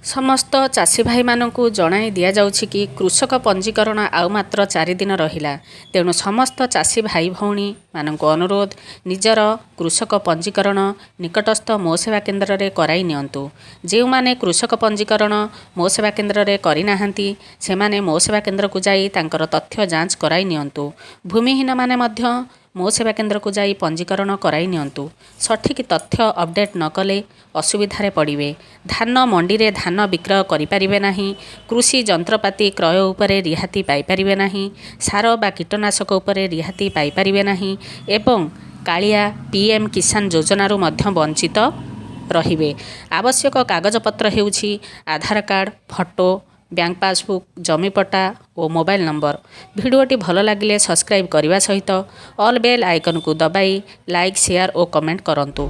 ସମସ୍ତ ଚାଷୀ ଭାଇମାନଙ୍କୁ ଜଣାଇ ଦିଆଯାଉଛି କି କୃଷକ ପଞ୍ଜୀକରଣ ଆଉ ମାତ୍ର 4 ଦିନ ରହିଲା। ତେଣୁ ସମସ୍ତ ଚାଷୀ ଭାଇ ଭଉଣୀମାନଙ୍କୁ ଅନୁରୋଧ, ନିଜର କୃଷକ ପଞ୍ଜୀକରଣ ନିକଟସ୍ଥ ମୋ ସେବା କେନ୍ଦ୍ରରେ କରାଇ ନିଅନ୍ତୁ। ଯେଉଁମାନେ କୃଷକ ପଞ୍ଜୀକରଣ ମୋ ସେବା କେନ୍ଦ୍ରରେ କରିନାହାନ୍ତି, ସେମାନେ ମୋ ସେବା କେନ୍ଦ୍ରକୁ ଯାଇ ତାଙ୍କର ତଥ୍ୟ ଯାଞ୍ଚ କରାଇ ନିଅନ୍ତୁ। ଭୂମିହୀନମାନେ ମଧ୍ୟ ମୋ ସେବା କେନ୍ଦ୍ରକୁ ଯାଇ ପଞ୍ଜୀକରଣ କରାଇ ନିଅନ୍ତୁ। ସଠିକ୍ ତଥ୍ୟ ଅପଡେଟ୍ ନ କଲେ ଅସୁବିଧାରେ ପଡ଼ିବେ। ଧାନ ମଣ୍ଡିରେ ଧାନ ବିକ୍ରୟ କରିପାରିବେ ନାହିଁ। କୃଷି ଯନ୍ତ୍ରପାତି କ୍ରୟ ଉପରେ ରିହାତି ପାଇପାରିବେ ନାହିଁ। ସାର ବା କୀଟନାଶକ ଉପରେ ରିହାତି ପାଇପାରିବେ ନାହିଁ ଏବଂ କାଳିଆ PM କିଷାନ ଯୋଜନାରୁ ମଧ୍ୟ ବଞ୍ଚିତ ରହିବେ। ଆବଶ୍ୟକ କାଗଜପତ୍ର ହେଉଛି ଆଧାର କାର୍ଡ଼, ଫଟୋ, ବ୍ୟାଙ୍କ ପାସବୁକ୍, ଜମିପଟା ଓ ମୋବାଇଲ ନମ୍ବର। ଭିଡ଼ିଓଟି ଭଲ ଲାଗିଲେ ସବସ୍କ୍ରାଇବ୍ କରିବା ସହିତ ଅଲ୍ ବେଲ୍ ଆଇକନକୁ ଦବାଇ ଲାଇକ୍, ସେୟାର ଓ କମେଣ୍ଟ କରନ୍ତୁ।